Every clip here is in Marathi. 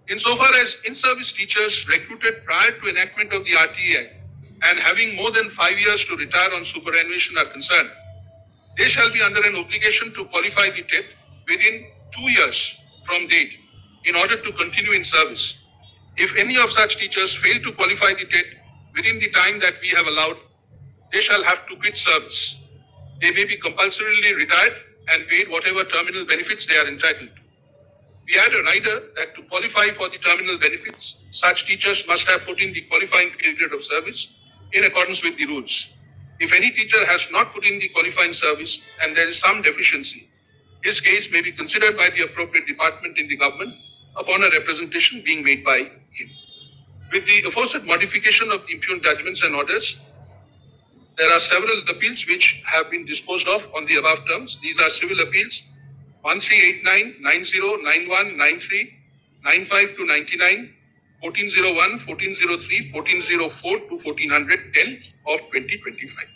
Insofar as in-service teachers recruited prior to enactment of the RTE Act and having more than 5 years to retire on superannuation are concerned, they shall be under an obligation to qualify the TET within 2 years from date in order to continue in service. If any of such teachers fail to qualify the TET within the time that we have allowed, they shall have to quit service. They may be compulsorily retired and paid whatever terminal benefits they are entitled to. We had a rider that to qualify for the terminal benefits, such teachers must have put in the qualifying period of service in accordance with the rules. If any teacher has not put in the qualifying service and there is some deficiency, his case may be considered by the appropriate department in the government upon a representation being made by him. With the aforesaid modification of the impugned judgments and orders, there are several appeals which have been disposed of on the above terms. These are civil appeals 1389, 90, 91, 93, 95 to 99, 1401, 1403, 1404 to 1410 of 2025.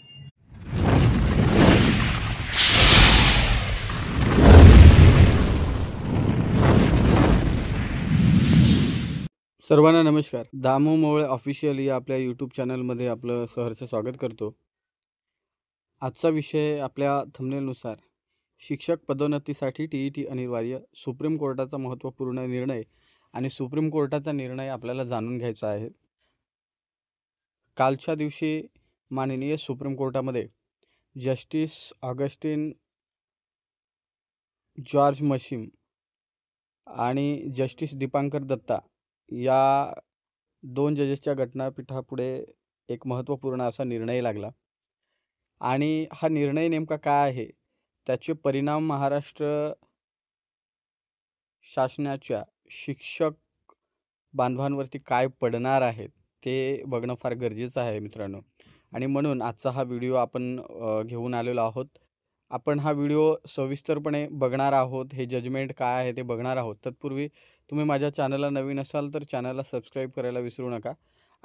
सर्वांना नमस्कार. दामू मोवळे ऑफिशियल या आपल्या यूट्यूब चॅनलमध्ये आपलं सहर्ष स्वागत करतो. आजचा विषय आपल्या थंबनेलनुसार शिक्षक पदोन्नतीसाठी TET अनिवार्य, सुप्रीम कोर्टाचा महत्त्वपूर्ण निर्णय आणि सुप्रीम कोर्टाचा निर्णय आपल्याला जाणून घ्यायचा आहे. कालच्या दिवशी माननीय सुप्रीम कोर्टामध्ये जस्टिस ऑगस्टिन जॉर्ज मशीम आणि जस्टिस दीपांकर दत्ता या 2 जजेसच्या घटनापीठापुढे एक महत्त्वपूर्ण असा निर्णय लागला आणि हा निर्णय नेमका काय आहे, त्याचे परिणाम महाराष्ट्र शासनाच्या शिक्षक बांधवांवरती काय पडणार आहेत ते बघणं फार गरजेचं आहे मित्रांनो. आणि म्हणून आजचा हा व्हिडिओ आपण घेऊन आलेलो आहोत. आपण हा व्हिडिओ सविस्तरपणे बघणार आहोत. हे जजमेंट काय आहे ते बघणार आहोत. तत्पूर्वी तुम्ही माझ्या चॅनलला नवीन असाल तर चॅनलला सबस्क्राईब करायला विसरू नका.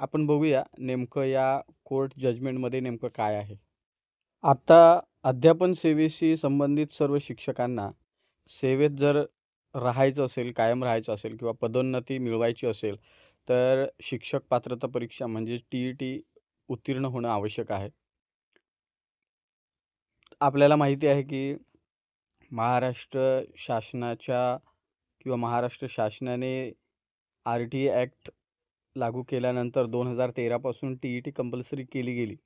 आपण बघूया नेमकं या कोर्ट जजमेंटमध्ये नेमकं काय आहे. आता अध्यापन सेवेशी संबंधित सर्व शिक्षकांना सेवेत जर राहायचं असेल, कायम राहायचं असेल किंवा पदोन्नती मिळवायची असेल तर शिक्षक पात्रता परीक्षा म्हणजे TET उत्तीर्ण होणं आवश्यक आहे. आपल्याला माहिती आहे की महाराष्ट्र शासनाच्या किंवा महाराष्ट्र शासनाने RTE ॲक्ट लागू केल्यानंतर 2013 पासून TET कंपल्सरी केली गेली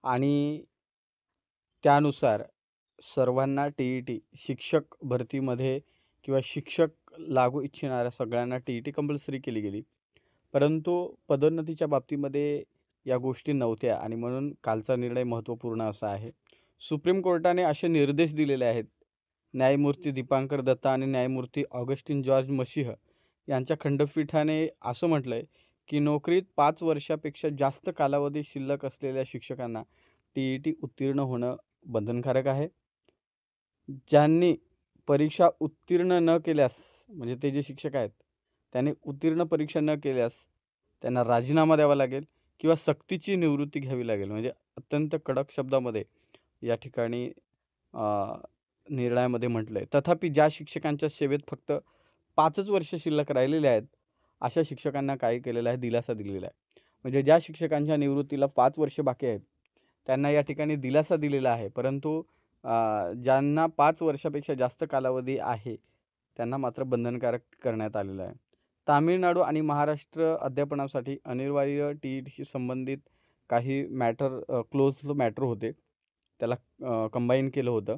आणि त्यानुसार सर्वांना TET शिक्षक भरतीमध्ये किंवा शिक्षक लागू इच्छिणाऱ्या सगळ्यांना TET कंपल्सरी केली गेली. परंतु पदोन्नतीच्या बाबतीमध्ये या गोष्टी नव्हत्या आणि म्हणून कालचा निर्णय महत्त्वपूर्ण असा आहे. सुप्रीम कोर्टाने असे निर्देश दिलेले आहेत. न्यायमूर्ती दीपांकर दत्ता आणि न्यायमूर्ती ऑगस्टिन जॉर्ज मशीह यांच्या खंडपीठाने असं म्हटलंय की नोकरीत 5 वर्षापेक्षा जास्त कालावधी शिल्लक असलेल्या शिक्षकांना TET उत्तीर्ण होणं बंधनकारक आहे. ज्यांनी परीक्षा उत्तीर्ण न केल्यास म्हणजे ते जे शिक्षक आहेत त्याने उत्तीर्ण परीक्षा न केल्यास त्यांना राजीनामा द्यावा लागेल किंवा सक्तीची निवृत्ती घ्यावी लागेल. म्हणजे अत्यंत कडक शब्दामध्ये या ठिकाणी निर्णयामध्ये म्हटलं आहे. तथापि ज्या शिक्षकांच्या सेवेत फक्त 5च वर्ष शिल्लक राहिलेले आहेत अशा शिक्षकांना काय केलेलं आहे, दिलासा दिलेला आहे. म्हणजे ज्या शिक्षकांच्या निवृत्तीला 5 वर्ष बाकी आहेत त्यांना या ठिकाणी दिलासा दिलेला आहे. परंतु ज्यांना 5 वर्षापेक्षा जास्त कालावधी आहे त्यांना मात्र बंधनकारक करण्यात आलेलं आहे. तामिळनाडू आणि महाराष्ट्र अध्यापनासाठी अनिवार्य TETशी संबंधित काही क्लोज मॅटर होते, त्याला कंबाईन केलं होतं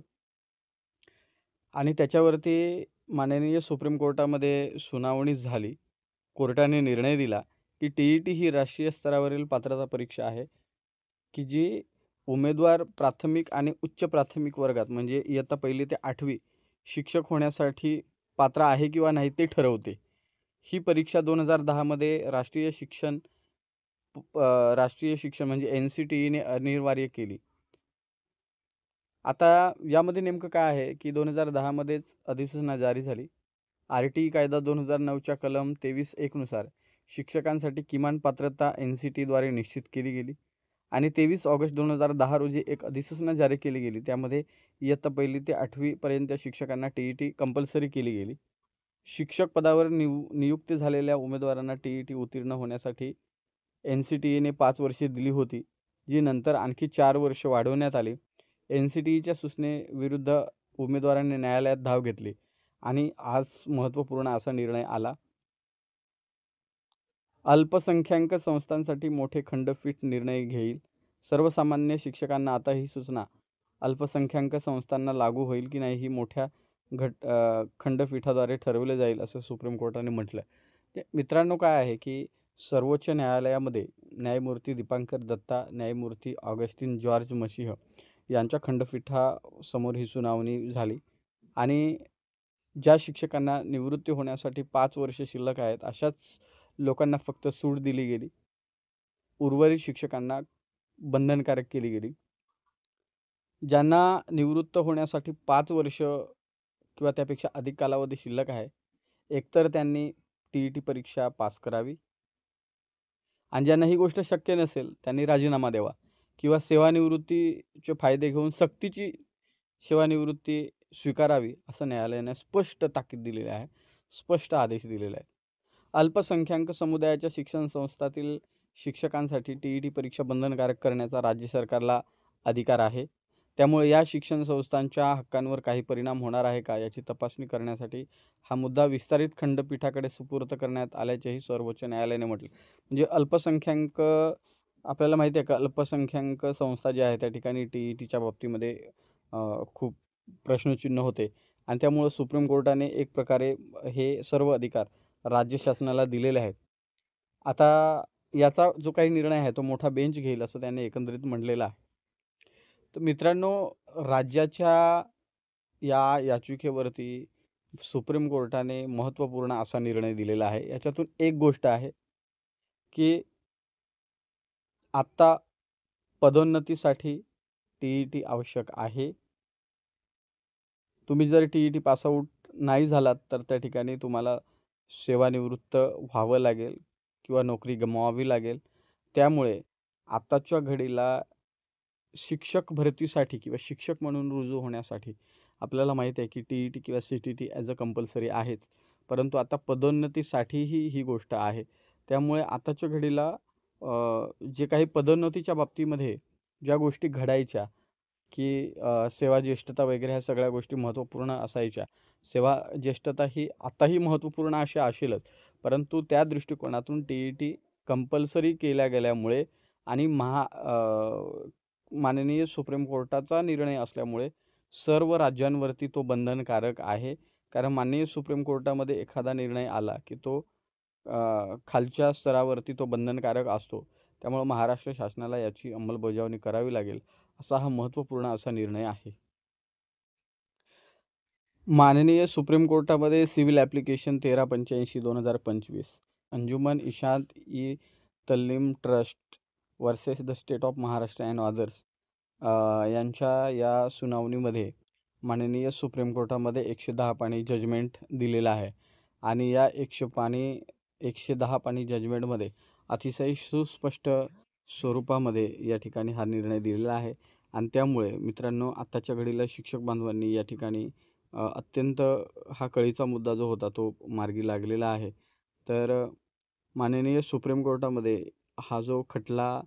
आणि त्याच्यावरती माननीय सुप्रीम कोर्टामध्ये सुनावणी झाली. कोर्टाने निर्णय दिला की TET ही राष्ट्रीय स्तरावरील पात्रता परीक्षा आहे की जी उमेदवार प्राथमिक आणि उच्च प्राथमिक वर्गात म्हणजे इयत्ता 1ली ते 8वी शिक्षक होण्यासाठी पात्र आहे किंवा नाही ते ठरवते. ही परीक्षा 2010 मध्ये राष्ट्रीय शिक्षण म्हणजे NCTEने अनिवार्य केली. आता यामध्ये नेमकं काय आहे की 2010 मध्येच अधिसूचना जारी झाली. RTE कायदा 2009च्या कलम 23(1) नुसार शिक्षकांसाठी किमान पात्रता NCTEद्वारे निश्चित केली गेली आणि 23 ऑगस्ट 2010 रोजी एक अधिसूचना जारी केली गेली. त्यामध्ये इयत्ता 1ली ते 8वी पर्यंत शिक्षकांना TET कंपल्सरी केली गेली. शिक्षक पदावर नियुक्त झालेल्या उमेदवारांना टी-ई-टी उत्तीर्ण होण्यासाठी एन-सी-टी-ईने 5 वर्षे दिली होती, जी नंतर आणखी 4 वर्ष वाढवण्यात आली. एन-सी-टी-ईच्या सूचनेविरुद्ध उमेदवारांनी न्यायालयात धाव घेतली आणि आज महत्त्वपूर्ण असा निर्णय आला. अल्पसंख्याक संस्थांसाठी मोठे खंडपीठ निर्णय घेईल. सर्वसामान्य शिक्षकांना आता ही सूचना अल्पसंख्याक संस्थांना लागू होईल की नाही ही मोठ्या खंडपीठाद्वारे ठरवले जाईल, असं सुप्रीम कोर्टाने म्हटलं. मित्रांनो, काय आहे की सर्वोच्च न्यायालयामध्ये न्यायमूर्ती दीपांकर दत्ता, न्यायमूर्ती ऑगस्टिन जॉर्ज मसीह यांच्या खंडपीठासमोर ही सुनावणी झाली आणि ज्या शिक्षकांना निवृत्ती होण्यासाठी 5 वर्ष शिल्लक आहेत, अशाच लोकांना फक्त सूट दिली गेली. उर्वरित शिक्षकांना बंधनकारक केली गेली. ज्यांना निवृत्त होण्यासाठी 5 वर्ष किंवा त्यापेक्षा अधिक कालावधी शिल्लक आहे, एकतर त्यांनी टी-ई-टी परीक्षा पास करावी आणि ज्यांना ही गोष्ट शक्य नसेल त्यांनी राजीनामा द्यावा किंवा सेवानिवृत्तीचे फायदे घेऊन सक्तीची सेवानिवृत्ती स्वीकारावी, असं न्यायालयाने स्पष्ट ताकीद दिलेली आहे, स्पष्ट आदेश दिलेले आहेत. अल्पसंख्याक समुदायाच्या शिक्षण संस्थातील शिक्षकांसाठी टी-ई-टी परीक्षा बंधनकारक करण्याचा राज्य सरकारला अधिकार आहे. त्यामुळे या शिक्षण संस्थांच्या हक्कांवर काही परिणाम होणार आहे का, याची तपासणी करण्यासाठी हा मुद्दा विस्तारित खंडपीठाकडे सुपूर्द करण्यात आल्याचेही सर्वोच्च न्यायालयाने म्हटले. म्हणजे अल्पसंख्याक, आपल्याला माहिती आहे का, अल्पसंख्याक संस्था ज्या आहेत त्या ठिकाणी टी-ई-टीच्या बाबतीमध्ये खूप प्रश्नचिन्ह होते आणि त्यामुळे सुप्रीम कोर्टाने एक प्रकारे हे सर्व अधिकार राज्य शासनाला दिलेले आहेत. आता याचा जो काही निर्णय आहे तो मोठा बेंच घेईल, असं त्याने एकंदरीत म्हटलेलं आहे. तर मित्रांनो, राज्याच्या या याचिकेवरती सुप्रीम कोर्टाने महत्त्वपूर्ण असा निर्णय दिलेला आहे. याच्यातून एक गोष्ट आहे की आत्ता पदोन्नतीसाठी टी-ई-टी आवश्यक आहे. तुम्ही जर टी-ई-टी पासआउट नाही झालात तर त्या ठिकाणी तुम्हाला सेवानिवृत्त व्हावं लागेल किंवा नोकरी गमवावी लागेल. त्यामुळे आत्ताच्या घडीला शिक्षक भरतीसाठी किंवा शिक्षक म्हणून रुजू होण्यासाठी आपल्याला माहीत आहे की टी-ई-टी किंवा सी-टी-टी ॲज अ कंपल्सरी आहेच. परंतु आता पदोन्नतीसाठीही ही गोष्ट आहे. त्यामुळे आताच्या घडीला जे काही पदोन्नतीच्या बाबतीमध्ये ज्या गोष्टी घडायच्या की सेवा ज्येष्ठता वगैरे ह्या सगळ्या गोष्टी महत्त्वपूर्ण असायच्या. सेवा ज्येष्ठता ही आताही महत्त्वपूर्ण अशी असेलच, परंतु त्या दृष्टिकोनातून टी-ई-टी कंपल्सरी केल्या गेल्यामुळे आणि माननीय सुप्रीम कोर्टाचा निर्णय असल्यामुळे सर्व राज्यांवरती तो बंधनकारक आहे. कारण माननीय सुप्रीम कोर्टामध्ये एखादा निर्णय आला की तो खालच्या स्तरावरती तो बंधनकारक असतो. त्यामुळे महाराष्ट्र शासनाला याची अंमलबजावणी करावी लागेल, असा हा महत्त्वपूर्ण असा निर्णय आहे. माननीय सुप्रीम कोर्टामध्ये civil application 1385/2025 Anjuman Ishant e Taleem trust versus the state of Maharashtra and others यांच्या या सुनावणीमध्ये माननीय सुप्रीम कोर्टामध्ये 110 पानी जजमेंट दिलेलं आहे आणि या 110 पानी जजमेंटमध्ये अतिशय सुस्पष्ट स्वरूपामध्ये या ठिकाणी हा निर्णय दिलेला आहे. आणि त्यामुळे मित्रांनो, आत्ताच्या घडीला शिक्षक बांधवांनी या ठिकाणी अत्यंत हा कळीचा मुद्दा जो होता तो मार्गी लागलेला आहे. तर माननीय सुप्रीम कोर्टामध्ये हा जो खटला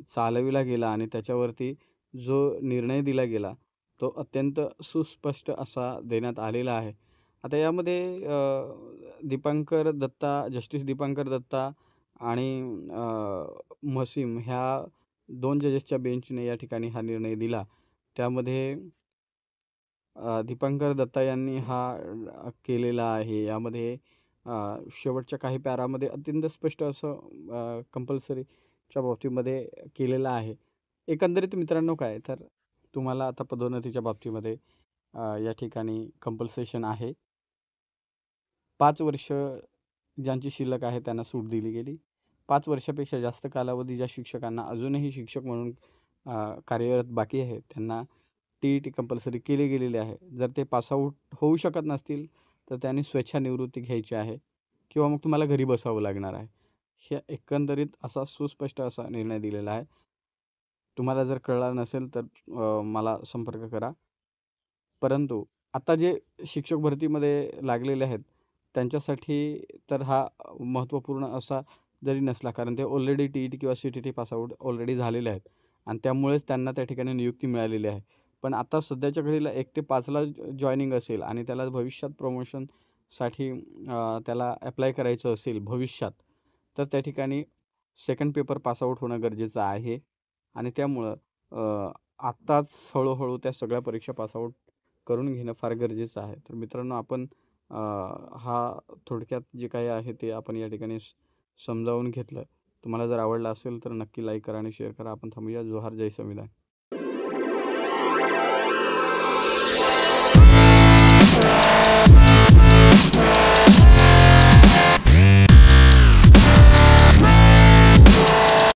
चालविला गेला आणि त्याच्यावरती जो निर्णय दिला गेला तो अत्यंत सुस्पष्ट असा देण्यात आलेला आहे. आता यामध्ये जस्टिस दीपांकर दत्ता आणि मसीम ह्या 2 जजेसच्या बेंचने या ठिकाणी हा निर्णय दिला. त्यामध्ये दीपांकर दत्ता यांनी हा केलेला आहे. यामध्ये शेवटच्या काही पॅरामध्ये अत्यंत स्पष्ट असं कंपल्सरीच्या बाबतीमध्ये केलेलं आहे. एकंदरीत मित्रांनो, काय तर तुम्हाला आता पदोन्नतीच्या बाबतीमध्ये या ठिकाणी कंपल्सेशन आहे. 5 वर्ष ज्यांची शिल्लक आहे त्यांना सूट दिली गेली. 5 वर्षापेक्षा जास्त कालावधी ज्या शिक्षकांना अजूनही शिक्षक म्हणून कार्यरत बाकी आहे त्यांना टी-ई-टी कंपल्सरी केली गेलेली आहे. जर ते पासआउट होऊ शकत नसतील तर त्यांनी स्वेच्छानिवृत्ती घ्यायची आहे किंवा मग तुम्हाला घरी बसावं लागणार आहे. हे एकंदरीत असा सुस्पष्ट असा निर्णय दिलेला आहे. तुम्हाला जर कळला नसेल तर मला संपर्क करा. परंतु आता जे शिक्षक भरतीमध्ये लागलेले आहेत त्यांच्यासाठी तर हा महत्त्वपूर्ण असा जरी नसला, कारण ते ऑलरेडी टी-ई-टी किंवा सी-टी-टी पासआउट ऑलरेडी झालेले आहेत आणि त्यामुळेच त्यांना त्या ठिकाणी नियुक्ती मिळालेली आहे. पण आता सध्याच्या घडीला 1 ते 5ला जॉइनिंग असेल आणि त्याला भविष्यात प्रमोशनसाठी त्याला ॲप्लाय करायचं असेल भविष्यात, तर त्या ठिकाणी सेकंड पेपर पासआउट होणं गरजेचं आहे आणि त्यामुळं आत्ताच हळू त्या सगळ्या परीक्षा पासआउट करून घेणं फार गरजेचं आहे. तर मित्रांनो, आपण हा थोडक्यात जे काही आहे ते आपण या ठिकाणी समजावून घेतलं. तुम्हाला जर आवडलं असेल तर नक्की लाईक करा आणि शेअर करा. आपण थांबूया. जोहार, जय संविधान.